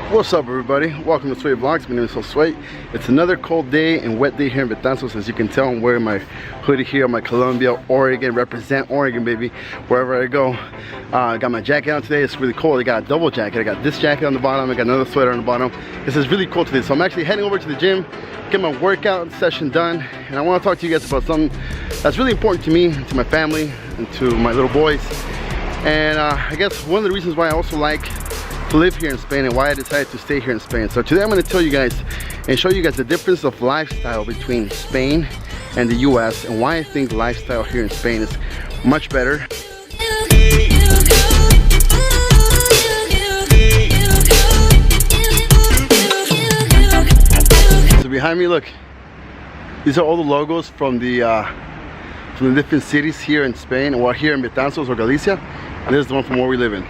What's up, everybody? Welcome to Sway Vlogs. My name is Josué. It's another cold day and wet day here in Betanzos. As you can tell, I'm wearing my hoodie here, my Columbia, Oregon. Represent Oregon, baby, wherever I go. I got my jacket on today. It's really cold. I got a double jacket. I got this jacket on the bottom. I got another sweater on the bottom. This is really cold today. So I'm actually heading over to the gym, get my workout session done. And I want to talk to you guys about something that's really important to me, to my family, and to my little boys. And I guess one of the reasons why I also like to live here in Spain and why I decided to stay here in Spain. So today I'm going to tell you guys and show you guys the difference of lifestyle between Spain and the US, and why I think lifestyle here in Spain is much better. So behind me, look, these are all the logos from the different cities here in Spain, or here in Betanzos or Galicia. And this is the one from where we live in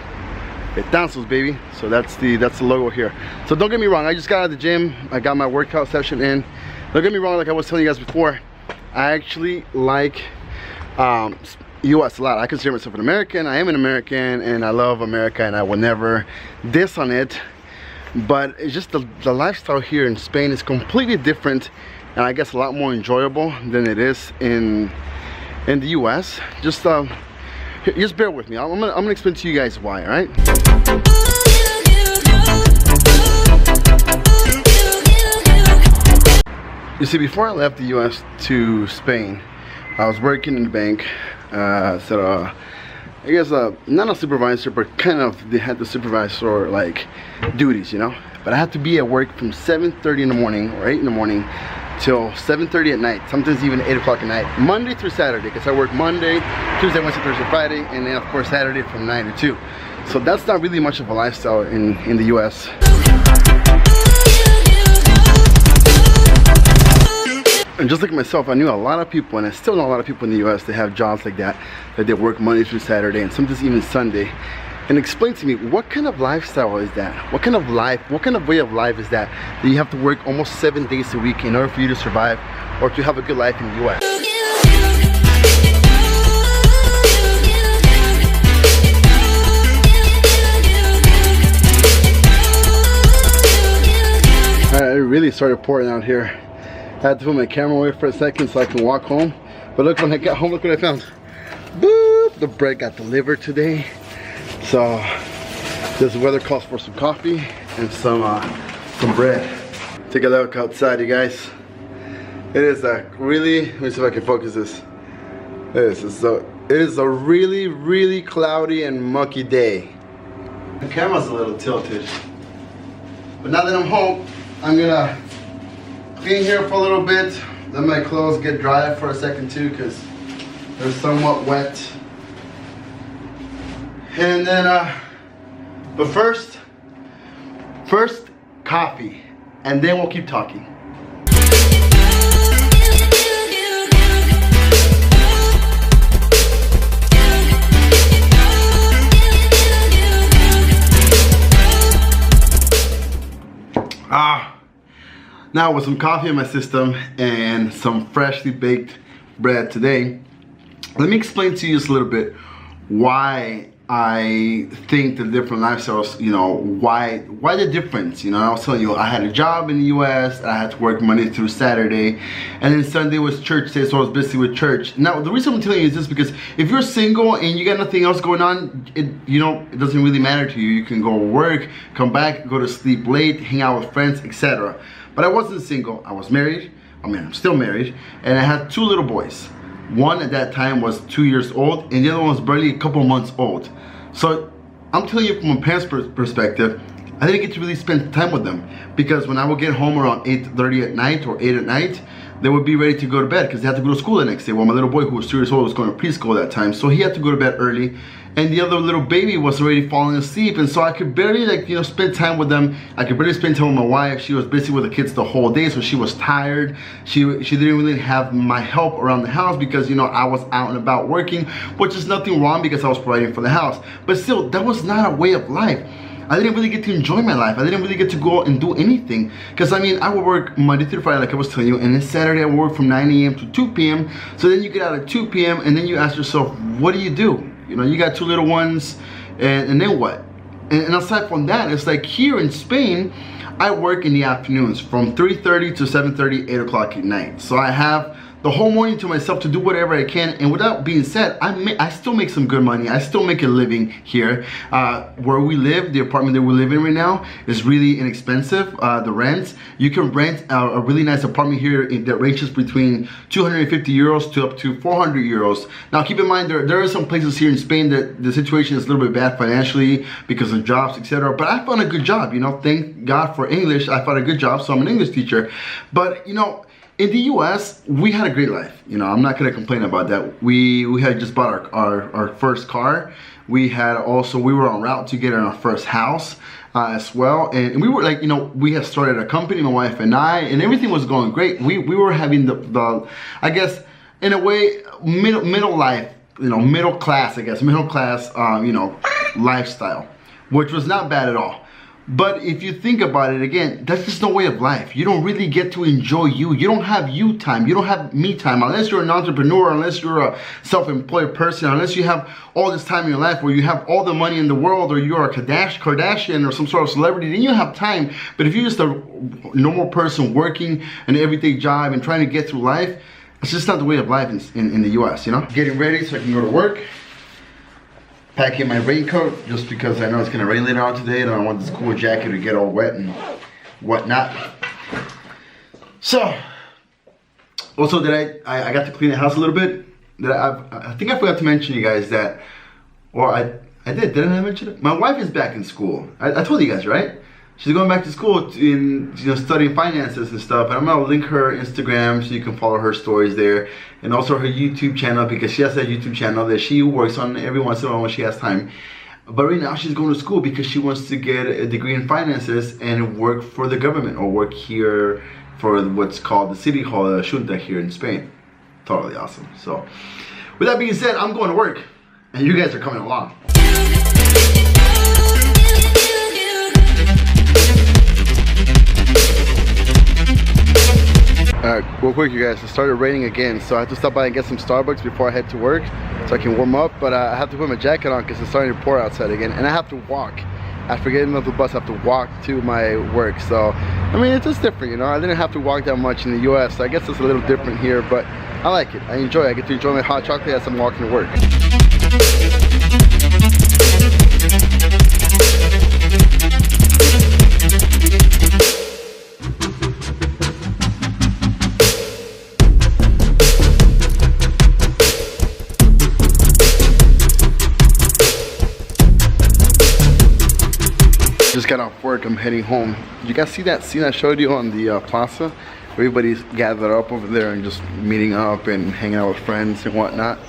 Betanzos, baby. So that's the logo here. So don't get me wrong, I just got out of the gym. I got my workout session in. Don't get me wrong, like I was telling you guys before, I actually like US a lot. I consider myself an American. I am an American and I love America and I will never diss on it. But it's just the lifestyle here in Spain is completely different, and I guess a lot more enjoyable than it is in the US. Just bear with me. I'm gonna explain to you guys why, all right? You see, before I left the US to Spain, I was working in the bank. I guess not a supervisor, but kind of they had the supervisor like duties, you know. But I had to be at work from 7:30 in the morning or 8 in the morning till 7:30 at night, sometimes even 8 o'clock at night, Monday through Saturday, because I work Monday, Tuesday, Wednesday, Thursday, Friday, and then of course Saturday from 9 to 2. So that's not really much of a lifestyle in the US. And just like myself, I knew a lot of people, and I still know a lot of people in the US that have jobs like that they work Monday through Saturday and sometimes even Sunday. And explain to me, what kind of lifestyle is that? What kind of life, what kind of way of life is that you have to work almost 7 days a week in order for you to survive or to have a good life in the US? Alright, it really started pouring out here. I had to put my camera away for a second so I can walk home. But look, when I got home, look what I found. Boop! The bread got delivered today. So this weather calls for some coffee and some bread. Take a look outside, you guys. It is a really, let me see if I can focus this. It is a really, really cloudy and mucky day. The camera's a little tilted. But now that I'm home, I'm gonna clean here for a little bit. Let my clothes get dry for a second too, because they're somewhat wet. And then, but first coffee, and then we'll keep talking. Now with some coffee in my system and some freshly baked bread today, let me explain to you just a little bit why I think the different lifestyles, you know, why the difference. You know, I was telling you, I had a job in the US, I had to work Monday through Saturday, and then Sunday was church day, so I was busy with church. Now, the reason I'm telling you is this, because if you're single and you got nothing else going on, it doesn't really matter to you. You can go work, come back, go to sleep late, hang out with friends, etc. But I wasn't single, I was married. I mean, I'm still married, and I had 2 little boys. One at that time was 2 years old, and the other one was barely a couple months old. So I'm telling you from a parent's perspective, I didn't get to really spend time with them, because when I would get home around 8:30 at night or 8 at night, they would be ready to go to bed because they had to go to school the next day. Well, my little boy, who was 2 years old, was going to preschool at that time, so he had to go to bed early. And the other little baby was already falling asleep, and so I could barely, like, you know, spend time with them. I could barely spend time with my wife. She was busy with the kids the whole day, so she was tired. She didn't really have my help around the house because, you know, I was out and about working, which is nothing wrong because I was providing for the house. But still, that was not a way of life. I didn't really get to enjoy my life. I didn't really get to go out and do anything. Because, I mean, I would work Monday through Friday, like I was telling you, and then Saturday I would work from 9 a.m. to 2 p.m. So then you get out at 2 p.m. and then you ask yourself, what do you do? You know, you got 2 little ones, and then what? And aside from that, it's like here in Spain, I work in the afternoons from 3:30 to 7:30, 8 o'clock at night. So I have the whole morning to myself to do whatever I can. And with that being said, I still make some good money. I still make a living here. Where we live, the apartment that we live in right now is really inexpensive. The rent, you can rent a really nice apartment here that ranges between 250 euros to up to 400 euros. Now keep in mind, there are some places here in Spain that the situation is a little bit bad financially because of jobs, etc. But I found a good job, you know, thank God for English. I found a good job, so I'm an English teacher. But you know, in the US, we had a great life. You know, I'm not gonna complain about that. We had just bought our first car. We were on route to get our first house as well. And we were like, you know, we had started a company, my wife and I, and everything was going great. We were having the I guess, in a way, middle life, you know, middle class, you know, lifestyle, which was not bad at all. But if you think about it again, that's just no way of life. You don't really get to enjoy you. You don't have you time. You don't have me time. Unless you're an entrepreneur, unless you're a self-employed person, unless you have all this time in your life where you have all the money in the world, or you're a Kardashian or some sort of celebrity, then you have time. But if you're just a normal person working an everyday job and trying to get through life, it's just not the way of life in the US, you know? Getting ready so I can go to work. Packing my raincoat just because I know it's gonna rain later on today and I don't want this cool jacket to get all wet and whatnot. So, also that I got to clean the house a little bit. I think I forgot to mention you guys that, or I didn't I mention it? My wife is back in school. I told you guys, right? She's going back to school studying finances and stuff, and I'm gonna link her Instagram so you can follow her stories there, and also her YouTube channel, because she has that YouTube channel that she works on every once in a while when she has time. But right now she's going to school because she wants to get a degree in finances and work for the government, or work here for what's called the City Hall, the Junta here in Spain. Totally awesome. So with that being said, I'm going to work and you guys are coming along. Alright, real quick you guys, it started raining again, so I have to stop by and get some Starbucks before I head to work so I can warm up, but I have to put my jacket on because it's starting to pour outside again, and I have to walk. After getting off the bus, I have to walk to my work, so I mean, it's just different, you know. I didn't have to walk that much in the US, so I guess it's a little different here, but I like it. I enjoy it. I get to enjoy my hot chocolate as I'm walking to work. Just got off work, I'm heading home. You guys see that scene I showed you on the plaza? Everybody's gathered up over there and just meeting up and hanging out with friends and whatnot.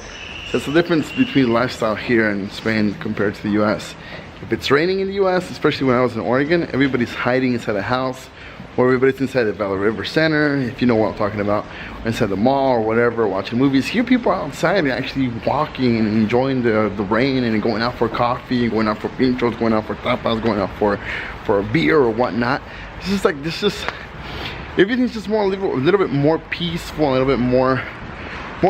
So it's the difference between lifestyle here in Spain compared to the US. If it's raining in the US, especially when I was in Oregon, everybody's hiding inside a house, or everybody's inside the Valley River Center, if you know what I'm talking about, or inside the mall or whatever, watching movies. Here people are outside and actually walking and enjoying the rain and going out for coffee, going out for pinchos, going out for tapas, going out for a beer or whatnot. It's just like, everything's just more a little bit more peaceful, a little bit more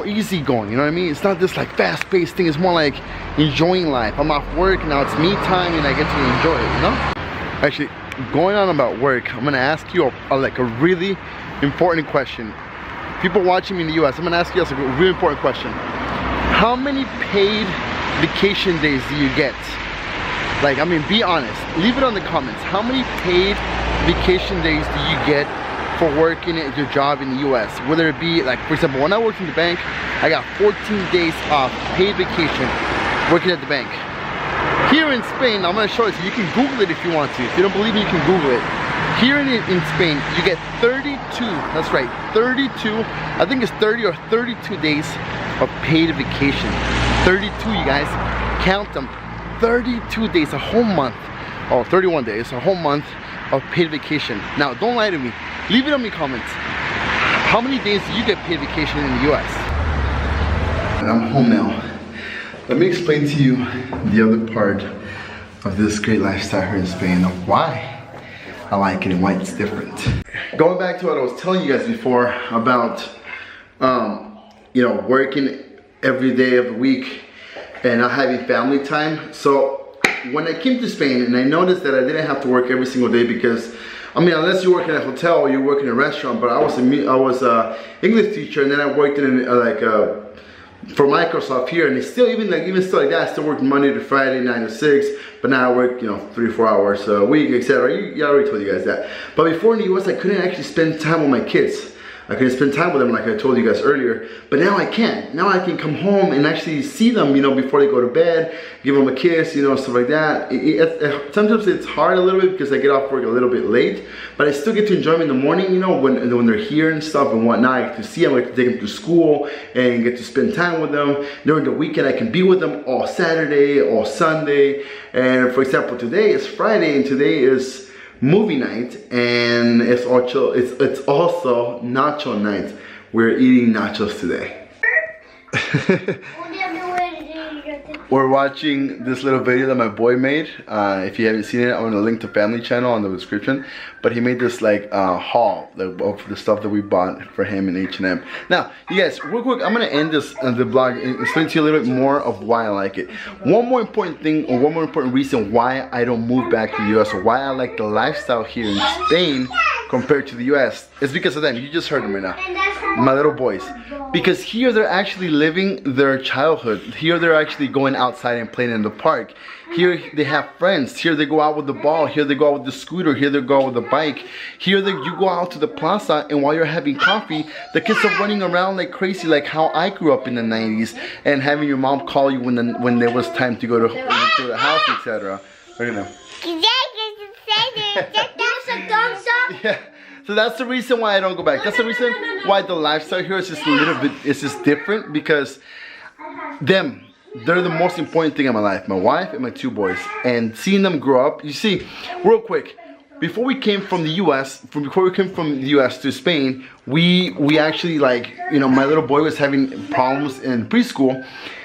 easygoing, you know what I mean? It's not this like fast-paced thing, it's more like enjoying life. I'm off work, now it's me time and I get to enjoy it, you know? Actually, going on about work, I'm gonna ask you like a really important question. People watching me in the US, I'm gonna ask you a really important question. How many paid vacation days do you get? Like, I mean, be honest, leave it on the comments. How many paid vacation days do you get for working at your job in the US? Whether it be, like, for example, when I worked in the bank, I got 14 days off paid vacation working at the bank. Here in Spain, I'm gonna show it to you. You can Google it if you want to. If you don't believe me, you can Google it. Here in Spain, you get 32, that's right, 32, I think it's 30 or 32 days of paid vacation. 32, you guys, count them. 32 days, a whole month, or 31 days, a whole month of paid vacation. Now, don't lie to me. Leave it in the comments. How many days do you get paid vacation in the US? And I'm home now. Let me explain to you the other part of this great lifestyle here in Spain, of why I like it and why it's different. Going back to what I was telling you guys before about, you know, working every day of the week and not having family time. So when I came to Spain and I noticed that I didn't have to work every single day, because I mean, unless you work in a hotel or you work in a restaurant, but I was a English teacher, and then I worked in for Microsoft here, and it's still even still like that. I still work Monday to Friday, 9 to 6, but now I work 3-4 hours a week, etc. I already told you guys that. But before in the US, I couldn't actually spend time with my kids. I couldn't spend time with them like I told you guys earlier, but now I can. Now I can come home and actually see them, before they go to bed, give them a kiss, stuff like that. Sometimes it's hard a little bit because I get off work a little bit late, but I still get to enjoy them in the morning, when they're here and stuff and whatnot. I get to see them, I get to take them to school and get to spend time with them. During the weekend, I can be with them all Saturday, all Sunday. And for example, today is Friday, and today is movie night, and it's also nacho night. We're eating nachos today. We're watching this little video that my boy made. If you haven't seen it, I'm gonna link the family channel on the description. But he made this haul of the stuff that we bought for him in H&M. Now, you guys, real quick, I'm gonna end the vlog and explain to you a little bit more of why I like it. One more important thing, or one more important reason why I don't move back to the US, or why I like the lifestyle here in Spain compared to the US, is because of them. You just heard them right now, my little boys. Because here they're actually living their childhood. Here they're actually going outside and playing in the park. Here they have friends. Here they go out with the ball. Here they go out with the scooter. Here they go out with the bike. Here you go out to the plaza, and while you're having coffee, the kids are running around like crazy, like how I grew up in the 90s, and having your mom call you when there was time to go to the house, etc. Right now. Yeah. So that's the reason why I don't go back. That's the reason why the lifestyle here is just a little bit, it's just different, because they're the most important thing in my life. My wife and my 2 boys. And seeing them grow up, you see, real quick, before we came from the US, to Spain, we actually my little boy was having problems in preschool.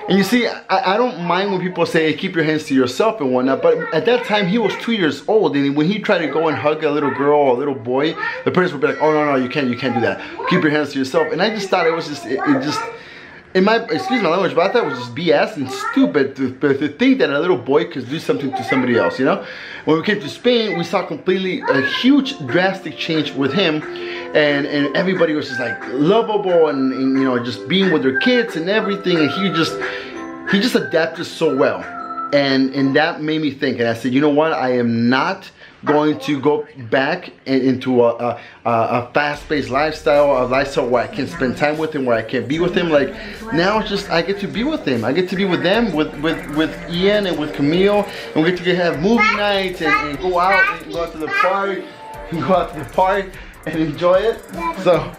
And you see, I don't mind when people say, hey, keep your hands to yourself and whatnot, but at that time he was 2 years old, and when he tried to go and hug a little girl or a little boy, the parents would be like, oh no, you can't do that. Keep your hands to yourself. And I just thought it was just, excuse my language, but I thought it was just BS and stupid to think that a little boy could do something to somebody else, When we came to Spain, we saw a huge drastic change with him, and everybody was just lovable and just being with their kids and everything, and he just adapted so well. And that made me think, and I said, you know what, I am not going to go back into a fast-paced lifestyle, a lifestyle where I can spend time with him, where I can be with him. Now it's just I get to be with him. I get to be with them, with Ian and with Camille, and we get to have movie nights and go out to the park and enjoy it. So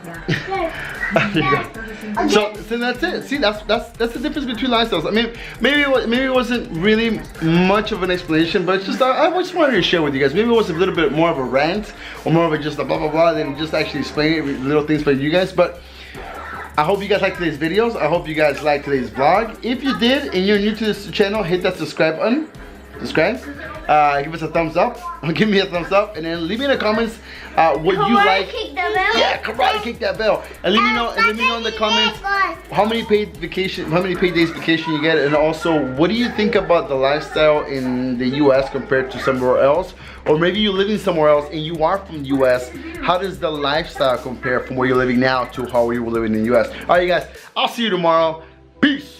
so that's it. See, that's the difference between lifestyles. I mean, maybe it wasn't really much of an explanation, but it's just I just wanted to share with you guys. Maybe it was a little bit more of a rant, or more of just a blah blah blah, than just actually explaining little things for you guys. But I hope you guys liked today's videos. I hope you guys liked today's vlog. If you did and you're new to this channel, hit that subscribe button. Give us a thumbs up, give me a thumbs up, and then leave me in the comments what you like. Kick the bell. Yeah, karate kick that bell, and let me know in the comments how many paid days vacation you get, and also what do you think about the lifestyle in the US compared to somewhere else, or maybe you're living somewhere else and you are from the US. How does the lifestyle compare from where you're living now to how you were living in the US? All right, you guys, I'll see you tomorrow. Peace.